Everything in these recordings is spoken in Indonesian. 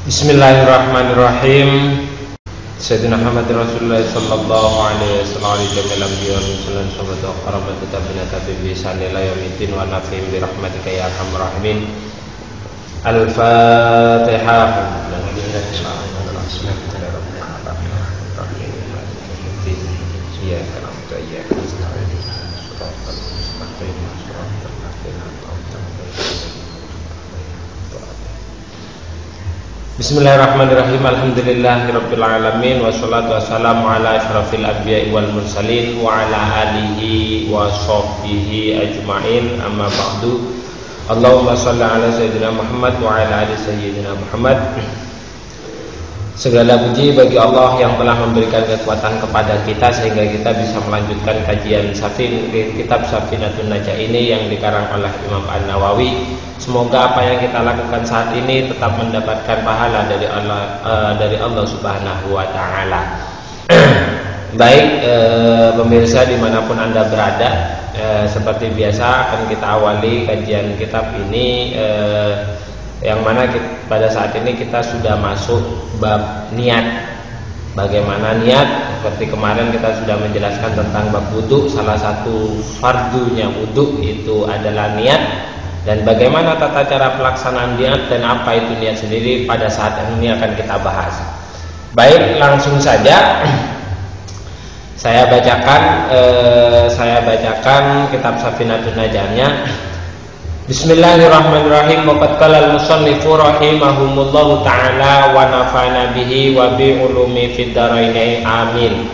Bismillahirrahmanirrahim. Sayyidina Muhammad Rasulullah sallallahu alaihi wasallam ali jamil anbiya wal mursalin sahabat wa qarabat tabi'in tabi'in bi ihsan ila yaumiddin wa nafihim bi rahmatika ya arhamar rahimin. Al-Fatihah. Bismillahirrahmanirrahim. Alhamdulillahirabbil alamin wassalatu wassalamu ala asyrafil anbiya'i wal mursalin wa ala alihi wa sahbihi ajma'in. Amma ba'du. Allahumma shalli ala sayyidina Muhammad wa ala ali sayyidina Muhammad. Segala puji bagi Allah yang telah memberikan kekuatan kepada kita sehingga kita bisa melanjutkan kajian kitab Safinatun Najah ini yang dikarang oleh Imam An-Nawawi. Semoga apa yang kita lakukan saat ini tetap mendapatkan pahala dari Allah Subhanahu wa taala. Baik, pemirsa dimanapun Anda berada, seperti biasa akan kita awali kajian kitab ini, yang mana pada saat ini kita sudah masuk bab niat. Bagaimana niat? Seperti kemarin kita sudah menjelaskan tentang bab wudu. Salah satu fardunya wudu itu adalah niat. Dan bagaimana tata cara pelaksanaan niat dan apa itu niat sendiri pada saat ini akan kita bahas. Baik, langsung saja saya bacakan kitab Safinatun Najahnya. Bismillahirrahmanirrahim. Waqad qala al-musannifu rahimahumullahu ta'ala wa nafa'ana bihi wa bi ulumi fid dharain amin.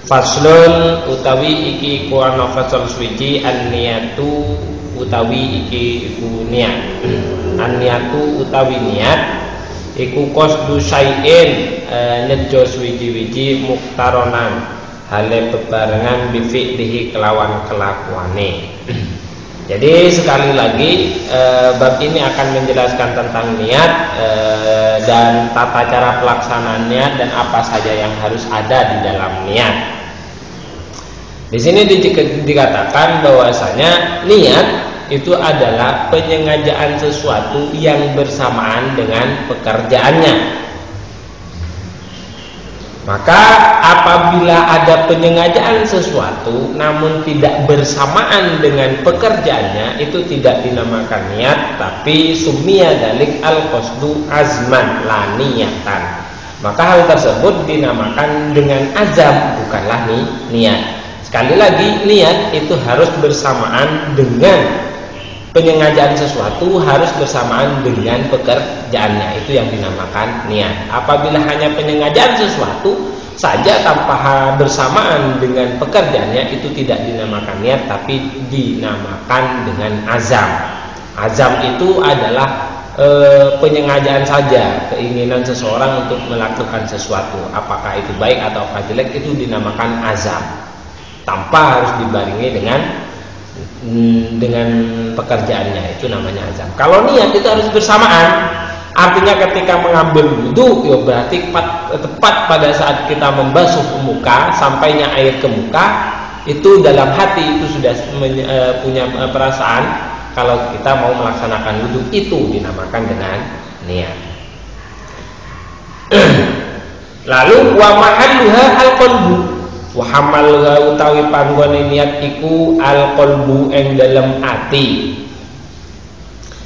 Faslun utawi iki ku ana fasal suci an-niyatu utawi iki iku niat. An-niyatu utawi niat iku qasdu syai'in nejo suwiji-wiji muktaronan hale bebarengan bi fi'lihi kelawan kelakuane. Jadi sekali lagi bab ini akan menjelaskan tentang niat dan tata cara pelaksanaan niat dan apa saja yang harus ada di dalam niat. Di sini dikatakan bahwasanya niat itu adalah penyengajaan sesuatu yang bersamaan dengan pekerjaannya. Maka apabila ada penyengajaan sesuatu namun tidak bersamaan dengan pekerjaannya, itu tidak dinamakan niat, tapi summiya dzalik al-qasdu azman la niyatan. Maka hal tersebut dinamakan dengan azam, bukanlah niat. Sekali lagi, niat itu harus bersamaan dengan penyengajaan sesuatu, harus bersamaan dengan pekerjaannya. Itu yang dinamakan niat. Apabila hanya penyengajaan sesuatu saja tanpa bersamaan dengan pekerjaannya, itu tidak dinamakan niat, tapi dinamakan dengan azam. Azam itu adalah penyengajaan saja, keinginan seseorang untuk melakukan sesuatu, apakah itu baik atau jelek, itu dinamakan azam, tanpa harus dibarengi dengan pekerjaannya, itu namanya azam. Kalau niat itu harus bersamaan, artinya ketika mengambil wudu, ya berarti tepat pada saat kita membasuh muka, sampainya air ke muka, itu dalam hati itu sudah punya perasaan kalau kita mau melaksanakan wudu, itu dinamakan dengan niat. Lalu wa mahalluha al-qalbu. Wa hamalha utawi panggone niat iku al-qalbu ing dalam hati.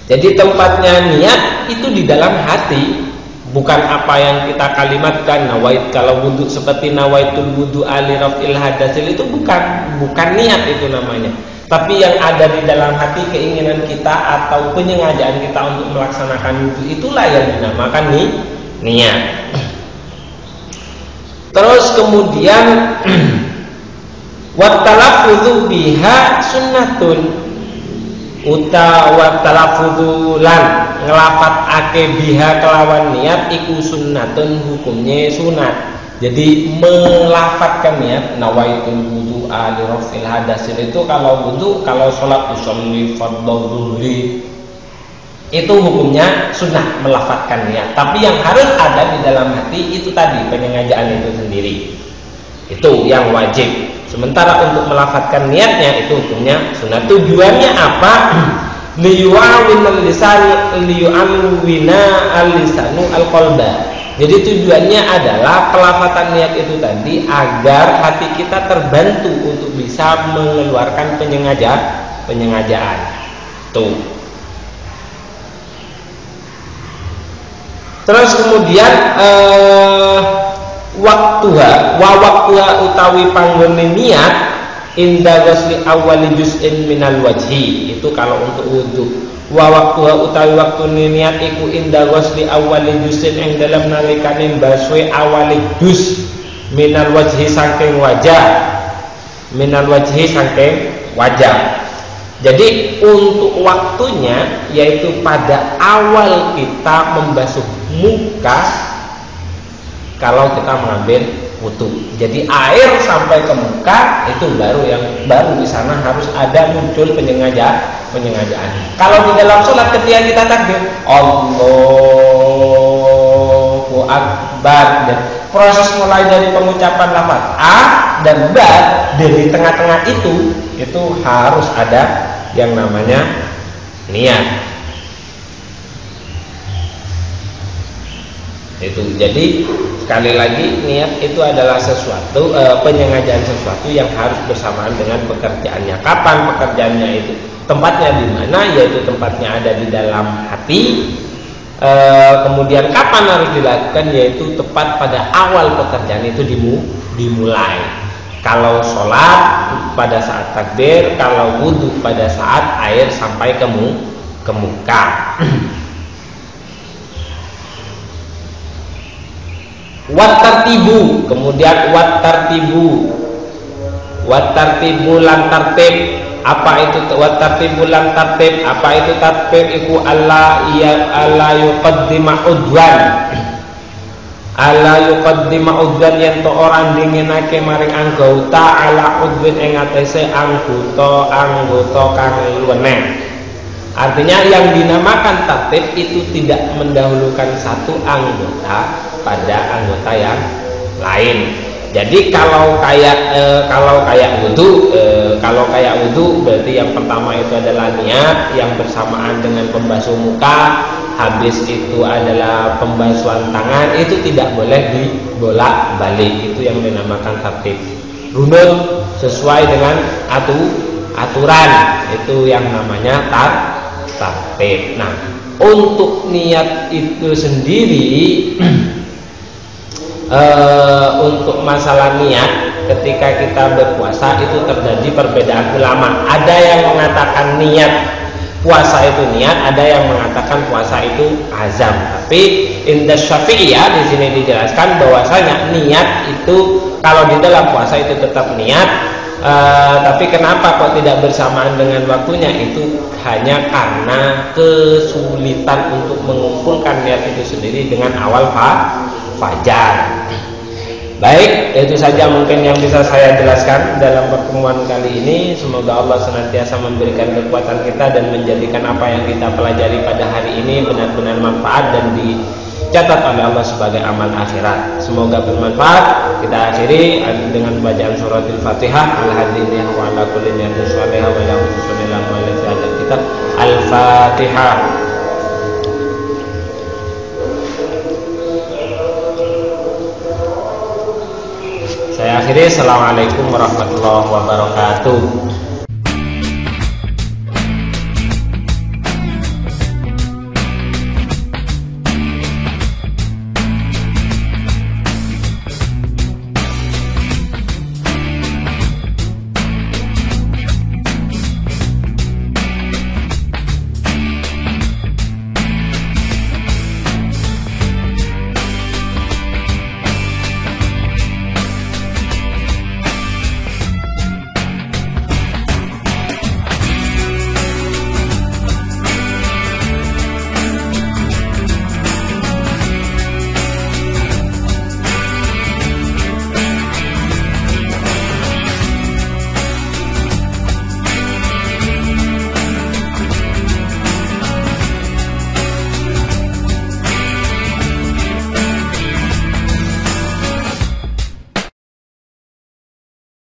Jadi tempatnya niat itu di dalam hati, bukan apa yang kita kalimatkan nawait. Kalau wudu seperti nawaitul wudu ali rafil hadatsil, itu bukan niat itu namanya. Tapi yang ada di dalam hati, keinginan kita atau penyengajaan kita untuk melaksanakan wudu, itulah yang dinamakan niat. Terus kemudian wattalafudzu biha sunnatun wattalafudzu lan ngelafadzake biha kelawan niat iku sunnatun, hukumnya sunat. Jadi melafadzkan niat nawaitul wudu ali rafil hadatsil, itu kalau wudu, kalau sholat usolli fardhu dhuhri, itu hukumnya sunnah melafadzkan niat. Tapi yang harus ada di dalam hati itu tadi, penyengajaan itu sendiri, itu yang wajib. Sementara untuk melafadzkan niatnya itu hukumnya sunnah. Tujuannya apa? liyu'awwinal lisan liyu'awwina al-lisanu al-qalba. Jadi tujuannya adalah pelafatan niat itu tadi agar hati kita terbantu untuk bisa mengeluarkan penyengajaan. Tuh. Terus kemudian waktuha utawi panggone niat inda ghusli awwali juz'in minal wajhi, itu kalau untuk wudu. Wa waktuha utawi waktu niat iku inda ghusli awwali juz'in ing dalam nalikane baswe awali juz minal wajhi saking wajah. Jadi untuk waktunya yaitu pada awal kita membasuh muka kalau kita mengambil wudu. Jadi air sampai ke muka itu baru di sana harus ada muncul penyengajaan. Kalau di dalam sholat ketika kita takbir Allahu Akbar, dan proses mulai dari pengucapan lafaz A dan B dari tengah-tengah itu harus ada yang namanya niat. Itu jadi sekali lagi niat itu adalah sesuatu penyengajaan sesuatu yang harus bersamaan dengan pekerjaannya. Kapan pekerjaannya itu? Tempatnya di mana? Yaitu tempatnya ada di dalam hati. Kemudian kapan harus dilakukan? Yaitu tepat pada awal pekerjaan itu dimulai. Kalau sholat pada saat takbir, kalau wudhu pada saat air sampai ke muka. Wat tartibu, kemudian wat tartibu lan tartib. Apa itu wat tartibu lan tartib? Apa itu tartib? Iku alla yuqaddima udwan. Alla yuqaddima udwan yen to ora dinginake maring anggota ala udwin ing atase anggota kang luweneh. Artinya yang dinamakan tartib itu tidak mendahulukan satu anggota pada anggota yang lain. Jadi kalau kayak wudu berarti yang pertama itu adalah niat yang bersamaan dengan pembasuh muka, habis itu adalah pembasuhan tangan, itu tidak boleh dibolak-balik, itu yang dinamakan tartib. Runut sesuai dengan aturan, itu yang namanya tartib. Nah, untuk niat itu sendiri untuk masalah niat ketika kita berpuasa itu terjadi perbedaan ulama. Ada yang mengatakan niat puasa itu niat, ada yang mengatakan puasa itu azam. Tapi inda Syafi'iyah di sini dijelaskan bahwasanya niat itu kalau di dalam puasa itu tetap niat. Tapi kenapa kok tidak bersamaan dengan waktunya? Itu hanya karena kesulitan untuk mengumpulkan niat itu sendiri dengan awal fajar. Baik, itu saja mungkin yang bisa saya jelaskan dalam pertemuan kali ini. Semoga Allah senantiasa memberikan kekuatan kita dan menjadikan apa yang kita pelajari pada hari ini benar-benar manfaat dan dicatat oleh Allah sebagai amal akhirat. Semoga bermanfaat. Kita akhiri dengan bacaan suratul Fatihah. Alhamdulillah wa ala kulli niyatin shalihah wa la tusallimu ala kitab Al-Fatihah. Saya akhiri. Assalamualaikum warahmatullahi wabarakatuh.